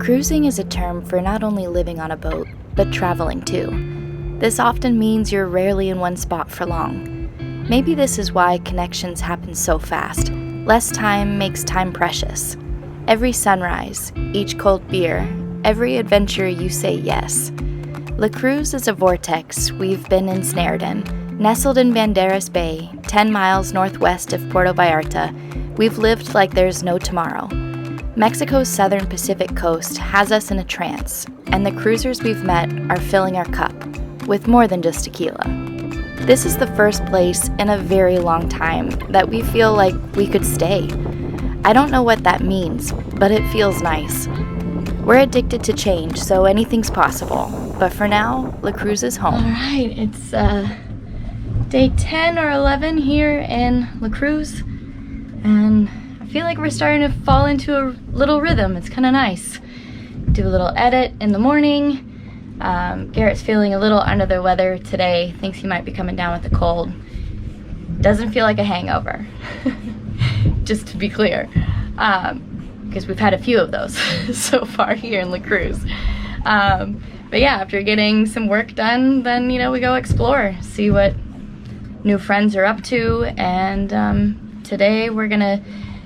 Cruzing is a term for not only living on a boat, but traveling too. This often means you're rarely in one spot for long. Maybe this is why connections happen so fast. Less time makes time precious. Every sunrise, each cold beer, every adventure you say yes. La Cruz is a vortex we've been ensnared in. Nestled in Banderas Bay, 10 miles northwest of Puerto Vallarta, we've lived like there's no tomorrow. Mexico's southern Pacific coast has us in a trance, and the cruisers we've met are filling our cup with more than just tequila. This is the first place in a very long time that we feel like we could stay. I don't know what that means, but it feels nice. We're addicted to change, so anything's possible. But for now, La Cruz is home. All right, it's day 10 or 11 here in La Cruz, and I feel like we're starting to fall into a little rhythm. It's kind of nice. Do a little edit in the morning. Garrett's feeling a little under the weather today, thinks he might be coming down with a cold. Doesn't feel like a hangover, just to be clear, because we've had a few of those so far here in La Cruz. But yeah, after getting some work done, then, we go explore, see what new friends are up to, and today we're gonna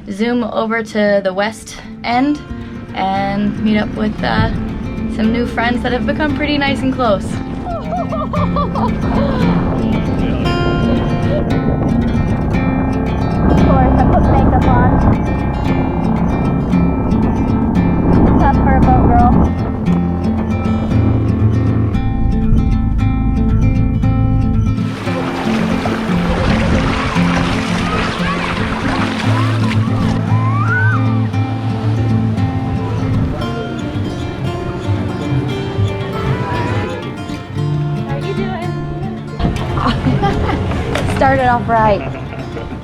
zoom over to the west end and meet up with some new friends that have become pretty nice and close. Of course, I put makeup on. Tough for a boat girl. Started off right.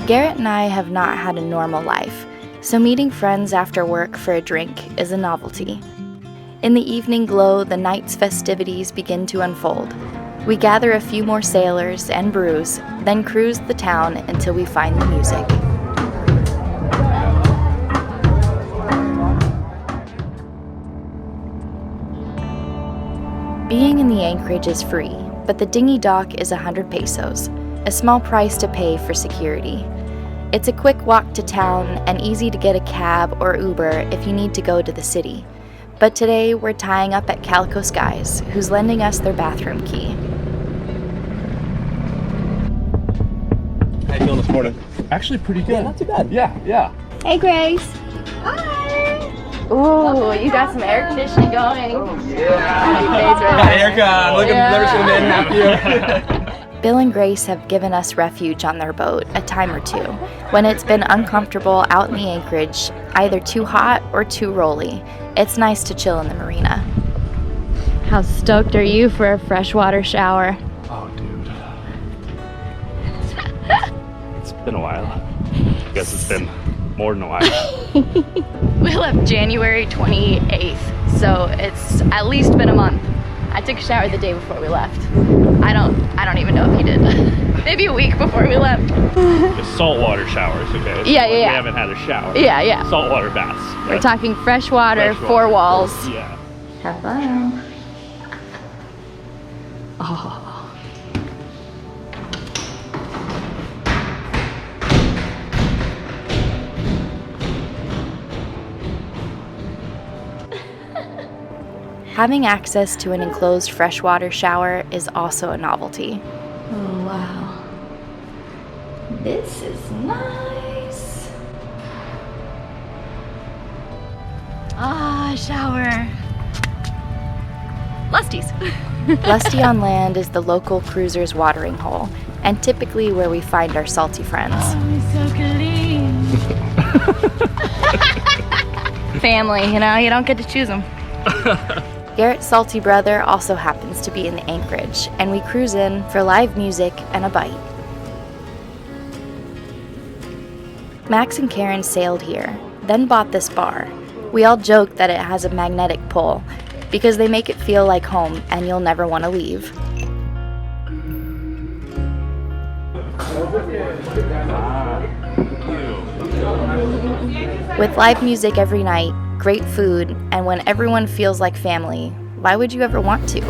Garrett and I have not had a normal life, so meeting friends after work for a drink is a novelty. In the evening glow, the night's festivities begin to unfold. We gather a few more sailors and brews, then cruise the town until we find the music. Being in the Anchorage is free, but the dinghy dock is 100 pesos. A small price to pay for security. It's a quick walk to town and easy to get a cab or Uber if you need to go to the city. But today we're tying up at Calico Skies, who's lending us their bathroom key. How you feeling this morning? Actually pretty good. Yeah, not too bad. Yeah. Hey, Grace. Hi. Ooh, you got some air conditioning going. Oh, yeah. Hi, Erica. Look, I've never seen a man happier. Bill and Grace have given us refuge on their boat a time or two when it's been uncomfortable out in the Anchorage, either too hot or too rolly. It's nice to chill in the marina. How stoked are you for a freshwater shower? Oh, dude. It's been a while. I guess it's been more than a while. We left January 28th, so it's at least been a month. I took a shower the day before we left. I don't even know if he did. Maybe a week before we left. The saltwater showers, okay? So Yeah. We haven't had a shower. Yeah. Saltwater baths. We're talking freshwater, 4 walls. Yeah. Have fun. Oh. Having access to an enclosed freshwater shower is also a novelty. Oh, wow. This is nice. Shower. Lusty's. Lusty on land is the local cruiser's watering hole, and typically where we find our salty friends. Oh, it's so clean. Family, you don't get to choose them. Garrett's salty brother also happens to be in the Anchorage, and we cruise in for live music and a bite. Max and Karen sailed here, then bought this bar. We all joke that it has a magnetic pull, because they make it feel like home and you'll never want to leave. With live music every night, great food, and when everyone feels like family, why would you ever want to?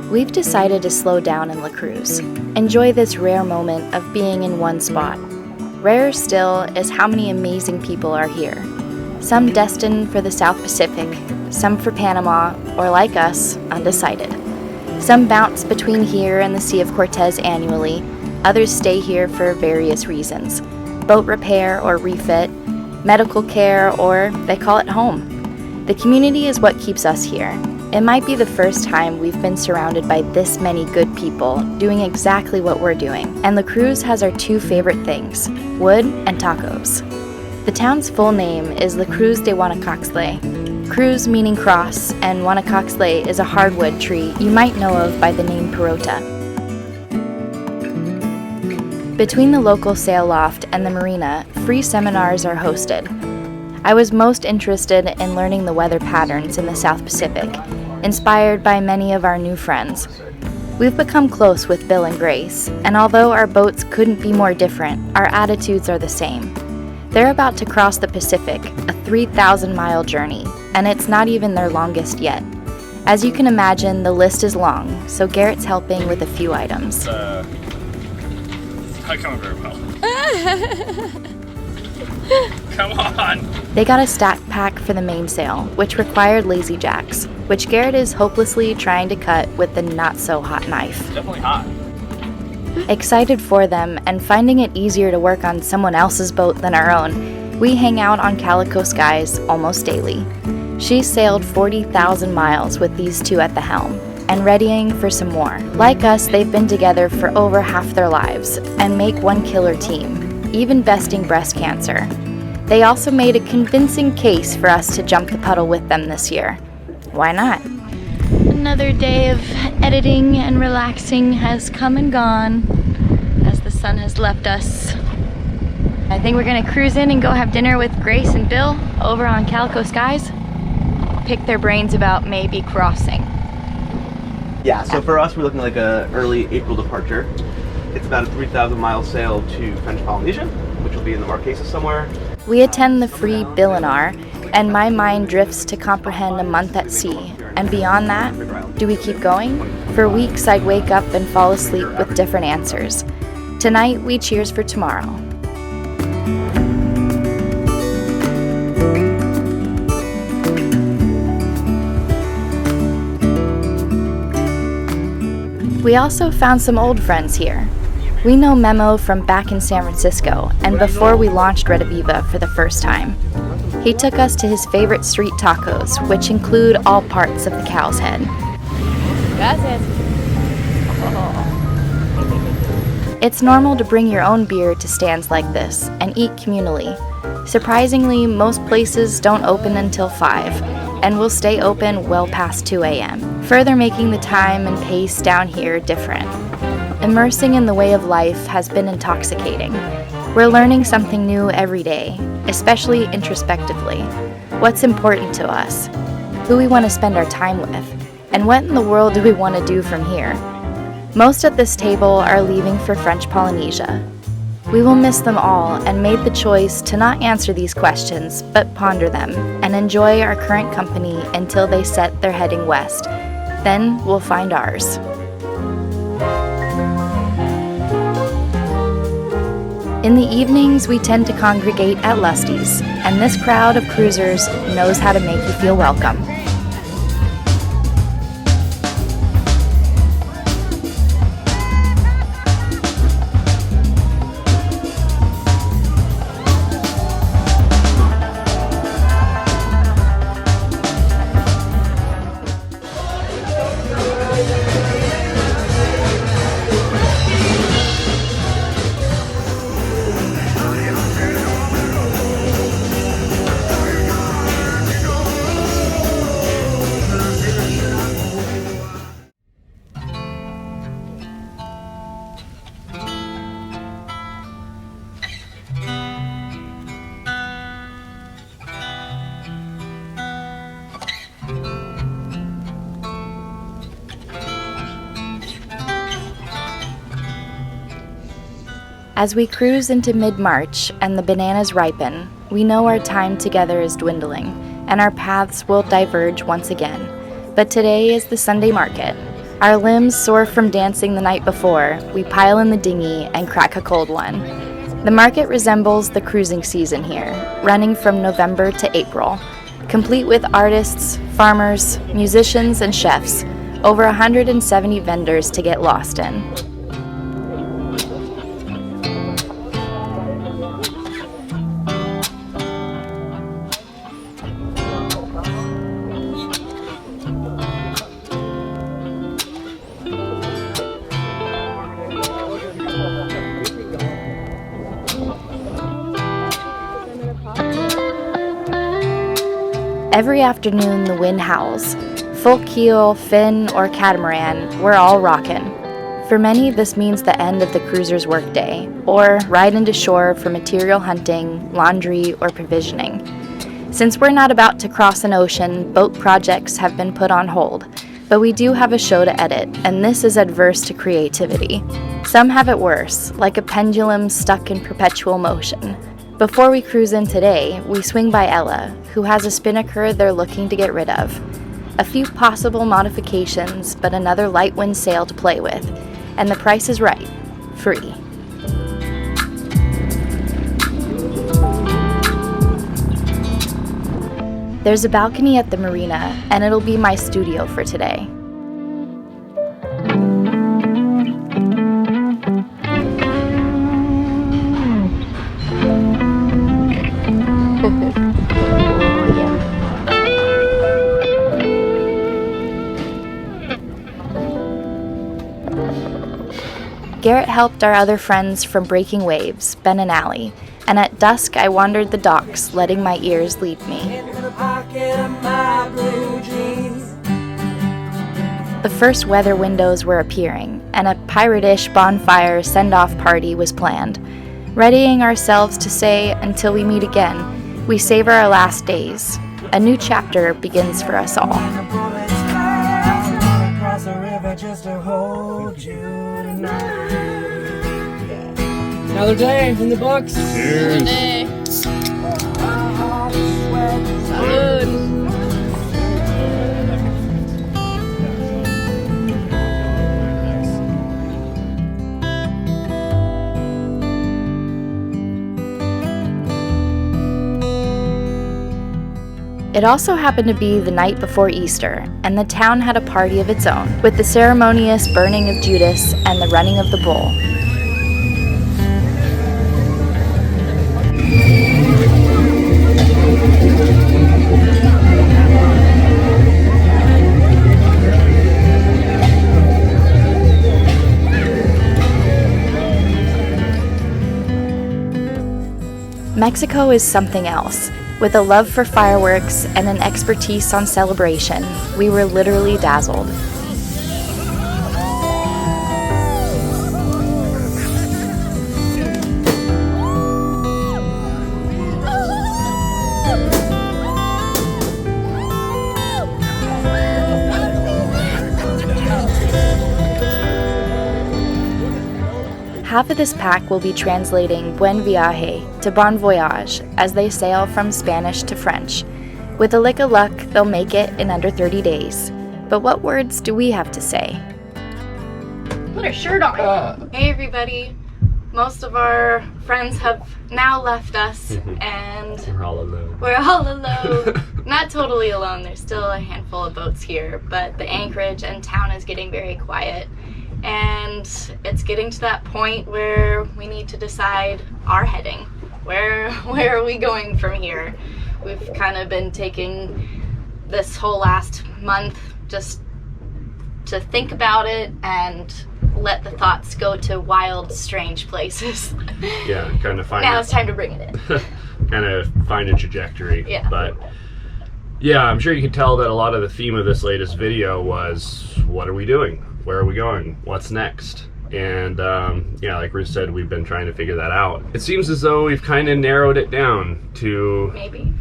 We've decided to slow down in La Cruz, enjoy this rare moment of being in one spot. Rarer still is how many amazing people are here. Some destined for the South Pacific, some for Panama, or like us, undecided. Some bounce between here and the Sea of Cortez annually, others stay here for various reasons. Boat repair or refit, medical care, or they call it home. The community is what keeps us here. It might be the first time we've been surrounded by this many good people doing exactly what we're doing, and La Cruz has our two favorite things, wood and tacos. The town's full name is La Cruz de Guanacaxtla. Cruz meaning cross, and Guanacaxtla is a hardwood tree you might know of by the name Perota. Between the local sail loft and the marina, free seminars are hosted. I was most interested in learning the weather patterns in the South Pacific, inspired by many of our new friends. We've become close with Bill and Grace, and although our boats couldn't be more different, our attitudes are the same. They're about to cross the Pacific, a 3,000-mile journey, and it's not even their longest yet. As you can imagine, the list is long, so Garrett's helping with a few items. Not coming very well. Come on! They got a stack pack for the mainsail, which required lazy jacks, which Garrett is hopelessly trying to cut with the not-so-hot knife. Definitely hot. Excited for them and finding it easier to work on someone else's boat than our own, we hang out on Calico Skies almost daily. She's sailed 40,000 miles with these two at the helm, and readying for some more. Like us, they've been together for over half their lives, and make one killer team, even besting breast cancer. They also made a convincing case for us to jump the puddle with them this year. Why not? Another day of editing and relaxing has come and gone as the sun has left us. I think we're gonna cruise in and go have dinner with Grace and Bill over on Calico Skies. Pick their brains about maybe crossing. Yeah, so for us, we're looking like a early April departure. It's about a 3,000 mile sail to French Polynesia, which will be in the Marquesas somewhere. We attend the free Bilinar, and my mind drifts to comprehend a month at sea. And beyond that, do we keep going? For weeks, I'd wake up and fall asleep with different answers. Tonight, we cheers for tomorrow. We also found some old friends here. We know Memo from back in San Francisco, and before we launched Red Aviva for the first time. He took us to his favorite street tacos, which include all parts of the cow's head. Gracias. It's normal to bring your own beer to stands like this and eat communally. Surprisingly, most places don't open until 5, and will stay open well past 2 a.m., further making the time and pace down here different. Immersing in the way of life has been intoxicating. We're learning something new every day, especially introspectively. What's important to us? Who we want to spend our time with? And what in the world do we want to do from here? Most at this table are leaving for French Polynesia. We will miss them all and made the choice to not answer these questions, but ponder them and enjoy our current company until they set their heading west. Then we'll find ours. In the evenings, we tend to congregate at Lusty's, and this crowd of cruisers knows how to make you feel welcome. As we cruise into mid-March and the bananas ripen, we know our time together is dwindling, and our paths will diverge once again. But today is the Sunday market. Our limbs sore from dancing the night before, we pile in the dinghy and crack a cold one. The market resembles the cruising season here, running from November to April, complete with artists, farmers, musicians, and chefs, over 170 vendors to get lost in. Every afternoon the wind howls. Full keel, fin, or catamaran, we're all rockin'. For many, this means the end of the cruiser's workday, or ride into shore for material hunting, laundry, or provisioning. Since we're not about to cross an ocean, boat projects have been put on hold, but we do have a show to edit, and this is adverse to creativity. Some have it worse, like a pendulum stuck in perpetual motion. Before we cruise in today, we swing by Ella, who has a spinnaker they're looking to get rid of. A few possible modifications, but another light wind sail to play with. And the price is right. Free. There's a balcony at the marina, and it'll be my studio for today. Garrett helped our other friends from breaking waves, Ben and Allie, and at dusk I wandered the docks, letting my ears lead me. The first weather windows were appearing, and a pirate-ish bonfire send-off party was planned. Readying ourselves to say, until we meet again, we savor our last days. A new chapter begins for us all. Another day in the books. Cheers. Salud. It also happened to be the night before Easter, and the town had a party of its own, with the ceremonious burning of Judas and the running of the bull. Mexico is something else. With a love for fireworks and an expertise on celebration, we were literally dazzled. Half of this pack will be translating Buen Viaje to Bon Voyage as they sail from Spanish to French. With a lick of luck, they'll make it in under 30 days. But what words do we have to say? Put a shirt on. Hey everybody. Most of our friends have now left us and We're all alone. we're all alone. Not totally alone, there's still a handful of boats here, but the Anchorage and town is getting very quiet. And it's getting to that point where we need to decide our heading. Where are we going from here? We've kind of been taking this whole last month just to think about it and let the thoughts go to wild, strange places. Yeah, kind of find Now it's time to bring it in. kind of find a trajectory. Yeah. But yeah, I'm sure you can tell that a lot of the theme of this latest video was, what are we doing? Where are we going? What's next? And yeah, like Ruth said, we've been trying to figure that out. It seems as though we've kind of narrowed it down to... Maybe.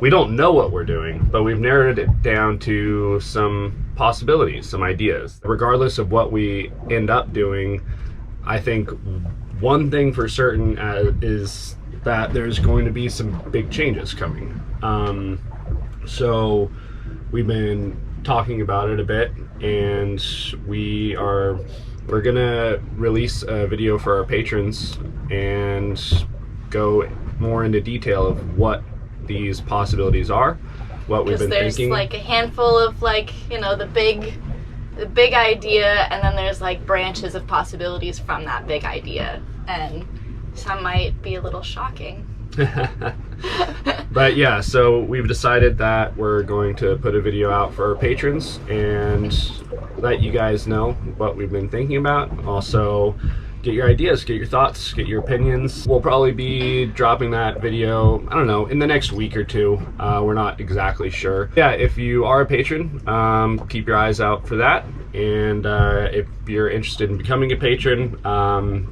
We don't know what we're doing, but we've narrowed it down to some possibilities, some ideas. Regardless of what we end up doing, I think one thing for certain is that there's going to be some big changes coming. So we've been talking about it a bit, and we're gonna release a video for our patrons and go more into detail of what these possibilities are, what we've been there's thinking. like a handful of like, you know, the big idea, and then there's like branches of possibilities from that big idea, and some might be a little shocking. But yeah, so we've decided that we're going to put a video out for our patrons and let you guys know what we've been thinking about. Also, get your ideas, get your thoughts, get your opinions. We'll probably be dropping that video, I don't know, in the next week or two. We're not exactly sure. Yeah, if you are a patron, keep your eyes out for that. And if you're interested in becoming a patron,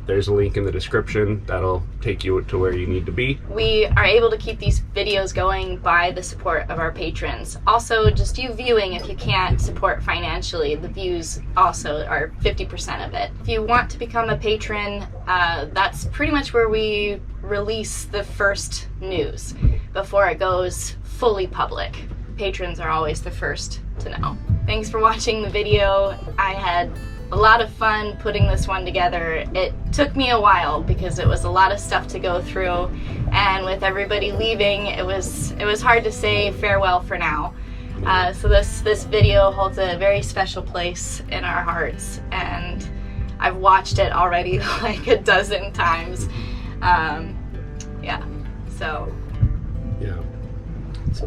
there's a link in the description that'll take you to where you need to be. We are able to keep these videos going by the support of our patrons. Also, just you viewing, if you can't support financially, the views also are 50% of it. If you want to become a patron, that's pretty much where we release the first news before it goes fully public. Patrons are always the first to know. Thanks for watching the video. I had a lot of fun putting this one together. It took me a while because it was a lot of stuff to go through, and with everybody leaving, it was hard to say farewell for now. So this video holds a very special place in our hearts, and I've watched it already like a dozen times. Yeah, so. Yeah, it's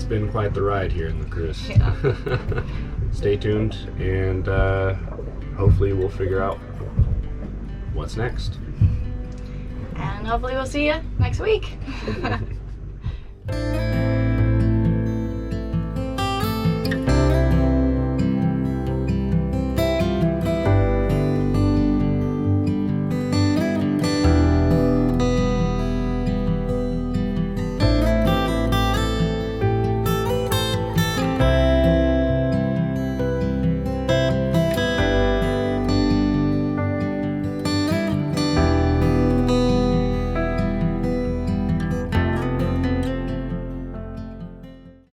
been quite the ride here in the Cruz. Yeah. Stay tuned, and hopefully we'll figure out what's next. And hopefully we'll see you next week.